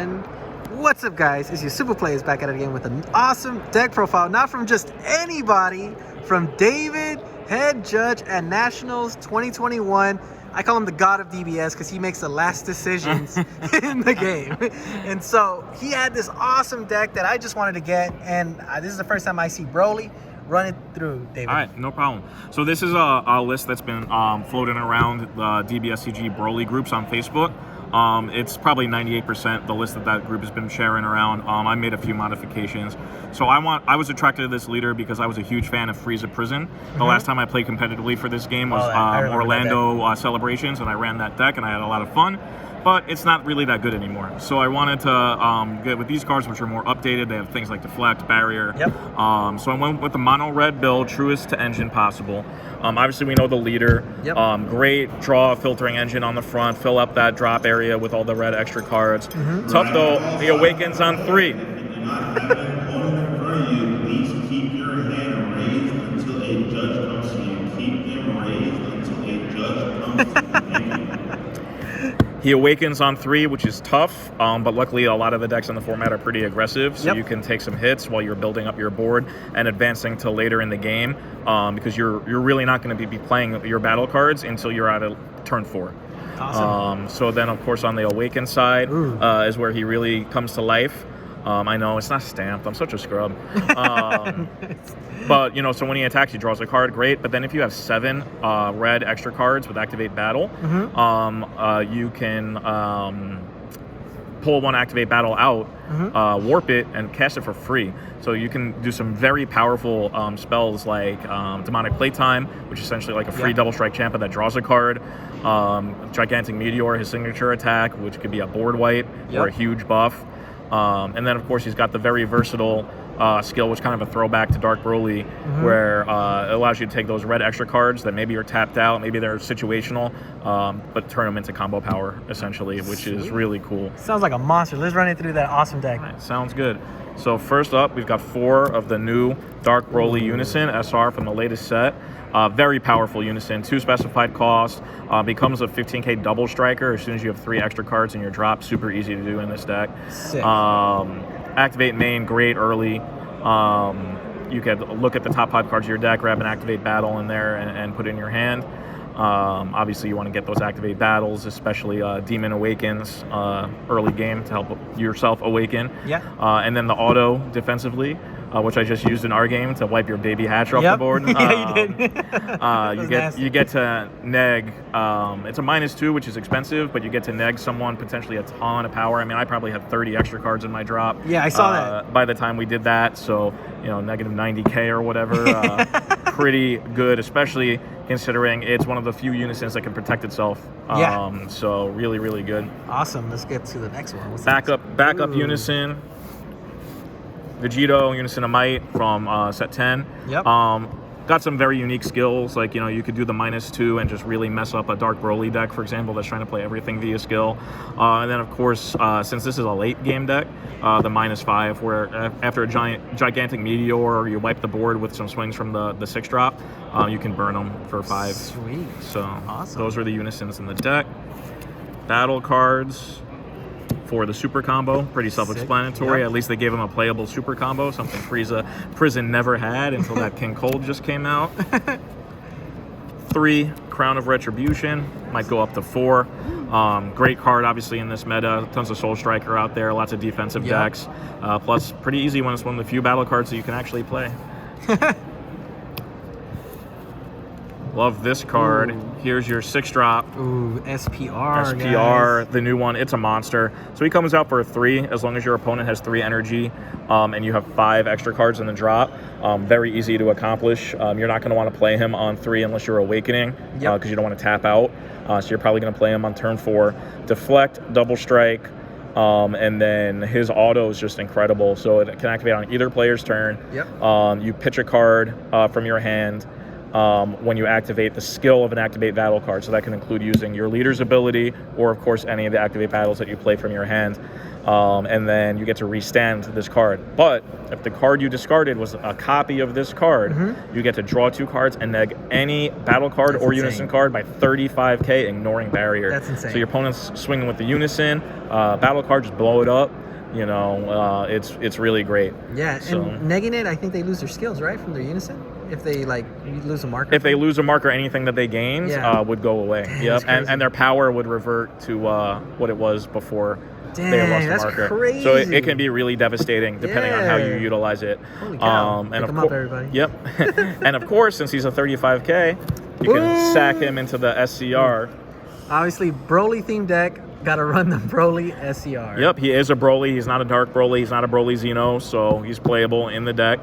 everyone. What's up, guys? It's your Super Playaz back at it again with an awesome deck profile, not from just anybody, from David, head judge at Nationals 2021. I call him the god of DBS because he makes the last decisions in the game. And so he had this awesome deck that I just wanted to get, and this is the first time I see BROLY. Run it through, David. All right, no problem. So this is a list that's been floating around the DBSCG BROLY groups on Facebook. It's probably 98% the list that group has been sharing around. I made a few modifications. So I was attracted to this leader because I was a huge fan of Frieza Prison. The last time I played competitively for this game was Orlando Celebrations, and I ran that deck and I had a lot of fun. But it's not really that good anymore. So I wanted to get with these cards, which are more updated. They have things like Deflect, Barrier. Yep. So I went with the mono red build, truest to engine possible. Obviously, we know the leader. Yep. Great draw filtering engine on the front. Fill up that drop area with all the red extra cards. Tough though. He awakens on 3. He awakens on 3, which is tough, but luckily a lot of the decks in the format are pretty aggressive, so you can take some hits while you're building up your board and advancing to later in the game, because you're really not going to be playing your battle cards until you're at a turn 4. Awesome. So then, of course, on the Awaken side is where he really comes to life. I know it's not stamped. I'm such a scrub. But, you know, so when he attacks, he draws a card. Great. But then if you have 7 red extra cards with Activate Battle, you can pull 1 Activate Battle out, warp it, and cast it for free. So you can do some very powerful spells like Demonic Playtime, which is essentially like a free double strike Champa that draws a card. Gigantic Meteor, his signature attack, which could be a board wipe or a huge buff. And then, of course, he's got the very versatile skill, which kind of a throwback to Dark BROLY, where it allows you to take those red extra cards that maybe are tapped out, maybe they're situational, but turn them into combo power, essentially, which is really cool. Sounds like a monster. Let's run it through that awesome deck. Right, sounds good. So first up, we've got 4 of the new Dark BROLY Unison SR from the latest set. Very powerful Unison, 2 specified cost, becomes a 15k double striker as soon as you have 3 extra cards in your drop. Super easy to do in this deck. Sick. Activate main, great early. You can look at the top 5 cards of your deck, grab an Activate Battle in there and put it in your hand. Obviously you want to get those Activate Battles, especially Demon Awakens early game to help yourself awaken. And then the auto defensively, which I just used in our game to wipe your baby Hatcher off the board. Yeah, you did. You get to neg. It's a -2, which is expensive, but you get to neg someone potentially a ton of power. I mean, I probably had 30 extra cards in my drop. Yeah, I saw that. By the time we did that, so you know, negative 90k or whatever, pretty good, especially considering it's one of the few Unisons that can protect itself. So really, really good. Awesome. Let's get to the next one. What's Backup Unison. Vegeta, Unison of Might from set 10. Got some very unique skills, like, you know, you could do the -2 and just really mess up a Dark BROLY deck, for example, that's trying to play everything via skill. And then, of course, since this is a late game deck, the -5, where after a gigantic Meteor, you wipe the board with some swings from the 6-drop, you can burn them for 5. Sweet. So awesome. Those are the Unisons in the deck. Battle cards for the super combo, pretty self-explanatory. At least they gave him a playable super combo, something Frieza Prison never had until that King Cold just came out. 3 Crown of Retribution, might go up to 4. Great card, obviously, in this meta. Tons of Soul Striker out there, lots of defensive decks. Plus, pretty easy when it's one of the few battle cards that you can actually play. Love this card. Here's your 6-drop. Ooh, SPR, SPR, guys. the new one. It's a monster. So he comes out for a 3 as long as your opponent has 3 energy and you have 5 extra cards in the drop. Very easy to accomplish. You're not going to want to play him on 3 unless you're Awakening because you don't want to tap out. So you're probably going to play him on turn 4. Deflect, double strike, and then his auto is just incredible. So it can activate on either player's turn. You pitch a card from your hand. When you activate the skill of an Activate Battle card. So that can include using your leader's ability or, of course, any of the Activate Battles that you play from your hand. and then you get to restand this card. But if the card you discarded was a copy of this card, you get to draw 2 cards and neg any battle card or Unison card by 35k, ignoring barrier. That's insane. So your opponent's swinging with the Unison battle card, just blow it up. You know, it's really great. Yeah, so, and negging it, I think they lose their skills, right, from their Unison? If they, like, lose a marker? If they lose a marker, anything that they gained would go away. Yep, and their power would revert to what it was before they lost the marker. Crazy. So it can be really devastating depending on how you utilize it. Holy cow. And Pick him up, everybody. Yep. And of course, since he's a 35k, you can sack him into the SCR. Obviously, Broly themed deck. Got to run the Broly SCR. Yep, he is a Broly. He's not a Dark Broly. He's not a Broly Xeno, so he's playable in the deck.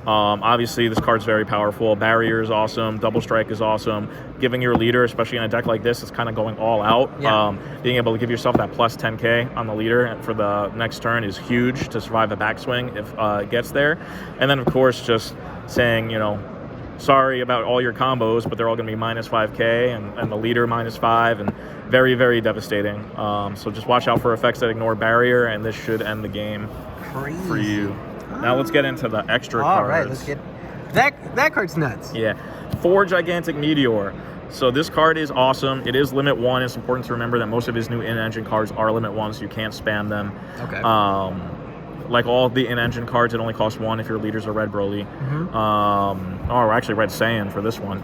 Obviously, this card's very powerful. Barrier is awesome. Double Strike is awesome. Giving your leader, especially in a deck like this, it's kind of going all out. Yeah. Being able to give yourself that plus 10k on the leader for the next turn is huge to survive a backswing if it gets there. And then, of course, just saying, you know, sorry about all your combos, but they're all going to be minus 5k and the leader minus 5, and very, very devastating. So just watch out for effects that ignore barrier, and this should end the game for you. Now let's get into the extra cards. All right, let's get that card's nuts. Yeah, 4 Gigantic Meteor. So this card is awesome. It is limit 1. It's important to remember that most of his new in-engine cards are limit 1, so you can't spam them. Okay. Like all the in-engine cards, it only costs 1 if your leaders are red Broly. Or actually red Saiyan for this one.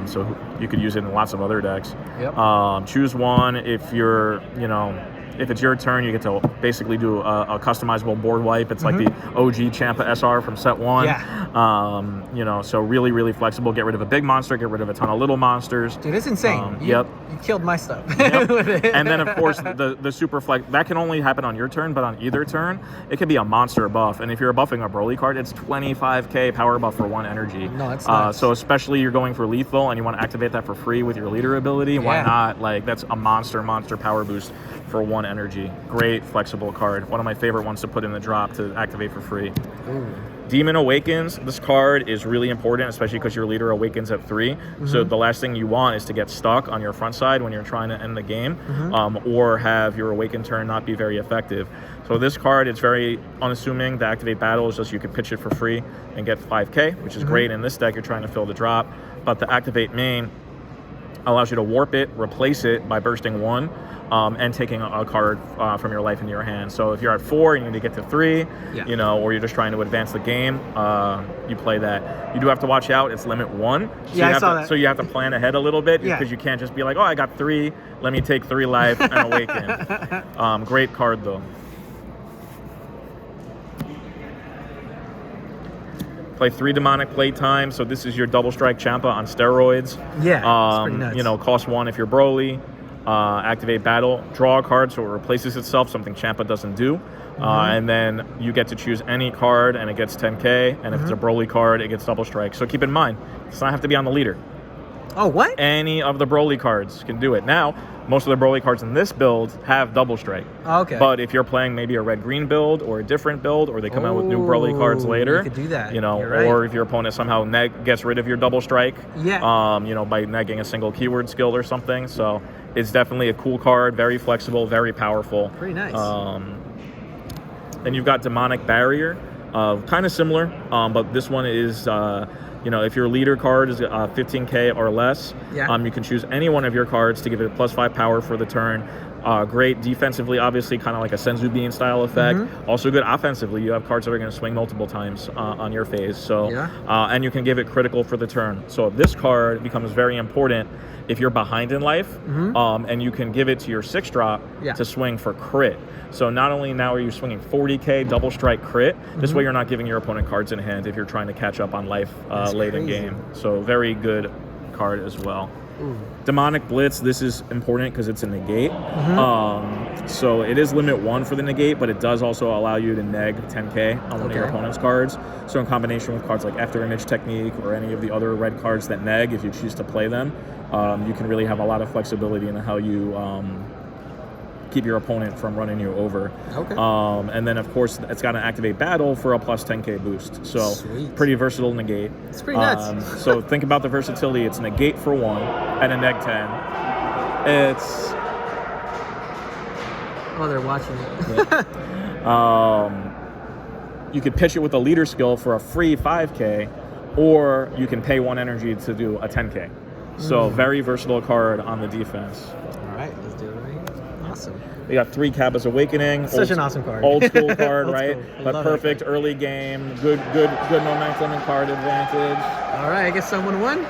So you could use it in lots of other decks. Yep. Choose 1 if you're, you know, if it's your turn, you get to basically do a customizable board wipe. It's like the OG Champa SR from set 1. Yeah. You know, so really, really flexible. Get rid of a big monster, get rid of a ton of little monsters. Dude, it's insane. Yep. You killed my stuff. Yep. And then, of course, the super flex, that can only happen on your turn, but on either turn, it could be a monster buff. And if you're buffing a Broly card, it's 25k power buff for 1 energy. No, it's nuts. So especially you're going for lethal and you want to activate that for free with your leader ability, why not? Like, that's a monster power boost for 1 energy. Great flexible card. One of my favorite ones to put in the drop to activate for free. Ooh. Demon Awakens. This card is really important, especially because your leader awakens at 3. So the last thing you want is to get stuck on your front side when you're trying to end the game, or have your awaken turn not be very effective. So this card, it's very unassuming. The activate battle is just you can pitch it for free and get 5k, which is great. In this deck, you're trying to fill the drop. But the activate main allows you to warp it, replace it by bursting 1. And taking a card from your life into your hand. So if you're at 4, you need to get to 3, you know, or you're just trying to advance the game, you play that. You do have to watch out. It's limit 1. So I saw that. So you have to plan ahead a little bit, because you can't just be like, oh, I got 3, let me take 3 life and awaken. Great card, though. Play 3 demonic playtime. So this is your double strike Champa on steroids. Yeah, it's pretty nuts. You know, cost 1 if you're Broly. Activate battle, draw a card so it replaces itself, something Champa doesn't do. And then you get to choose any card and it gets 10k, and if it's a Broly card, it gets double strike. So keep in mind, it does not have to be on the leader. Oh, what? Any of the Broly cards can do it. Now, most of the Broly cards in this build have double strike. Oh, okay. But if you're playing maybe a red-green build or a different build, or they come out with new Broly cards later, you could do that. You know, You're or right. if your opponent somehow gets rid of your double strike, you know, by negging a single keyword skill or something. So it's definitely a cool card, very flexible, very powerful. Pretty nice. Then you've got Demonic Barrier, kind of similar, but this one is, you know, if your leader card is 15k or less, you can choose any one of your cards to give it +5 power for the turn. Great defensively, obviously, kind of like a Senzu Bean style effect. Also good offensively. You have cards that are going to swing multiple times on your phase. So, and you can give it critical for the turn. So this card becomes very important if you're behind in life, and you can give it to your 6-drop to swing for crit. So not only now are you swinging 40k double strike crit, this way you're not giving your opponent cards in hand if you're trying to catch up on life late in game. So very good card as well. Demonic Blitz, this is important because it's a negate. So it is limit 1 for the negate, but it does also allow you to neg 10k on one of your opponent's cards. So in combination with cards like After Image Technique or any of the other red cards that neg, if you choose to play them, you can really have a lot of flexibility in how you keep your opponent from running you over. And then, of course, it's got an activate battle for a +10k boost. So pretty versatile negate. It's pretty nuts. So think about the versatility. It's negate for 1 and a neg 10. It's Oh, they're watching it. You could pitch it with a leader skill for a free 5K, or you can pay 1 energy to do a 10K. So very versatile card on the defense. All right, let's do it right here. Awesome. We got 3 Cabba's Awakening. Such an awesome card. Old school card, Old right? school. But perfect early game. Good momentum and card advantage. All right, I guess someone won.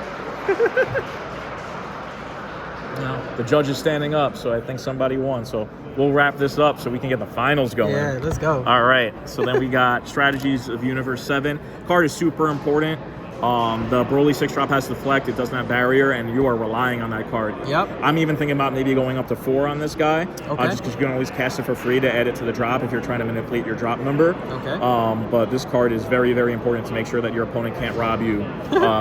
No. The judge is standing up, so I think somebody won. So we'll wrap this up so we can get the finals going. Yeah, let's go. All right. So then we got Strategies of Universe 7. Card is super important. The BROLY 6-drop has Deflect. It doesn't have Barrier, and you are relying on that card. Yep. I'm even thinking about maybe going up to 4 on this guy. Okay. Just because you can always cast it for free to add it to the drop if you're trying to manipulate your drop number. Okay. But this card is very, very important to make sure that your opponent can't rob you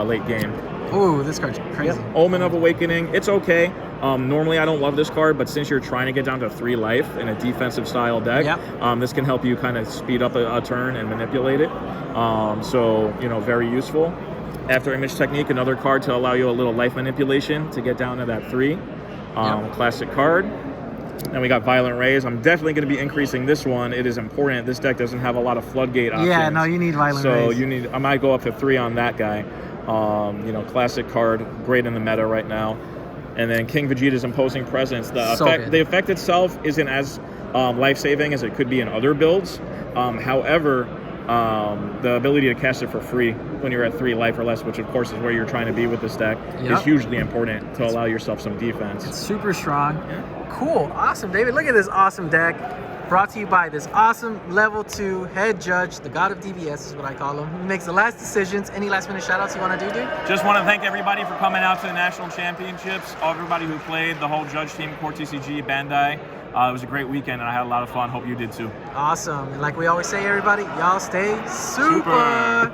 late game. Ooh, this card's crazy. Yep. Omen of Awakening. It's okay. Normally, I don't love this card, but since you're trying to get down to 3 life in a defensive style deck, this can help you kind of speed up a turn and manipulate it. So, very useful. After Image Technique, another card to allow you a little life manipulation to get down to that 3. Classic card. Then we got Violent Rays. I'm definitely going to be increasing this one. It is important. This deck doesn't have a lot of floodgate options. Yeah, no, you need Violent Rays. So I might go up to 3 on that guy. Classic card, great in the meta right now. And then King Vegeta's Imposing Presence. The effect itself isn't as life-saving as it could be in other builds. However, the ability to cast it for free when you're at 3 life or less, which of course is where you're trying to be with this deck, is hugely important to allow yourself some defense. It's super strong. Yeah. Cool. Awesome, David. Look at this awesome deck. Brought to you by this awesome level 2 head judge, the god of DBS is what I call him. He makes the last decisions. Any last minute shout outs you want to do, dude? Just want to thank everybody for coming out to the National Championships. Everybody who played, the whole judge team, Core TCG, Bandai. It was a great weekend and I had a lot of fun. Hope you did too. Awesome. And like we always say, everybody, y'all stay super.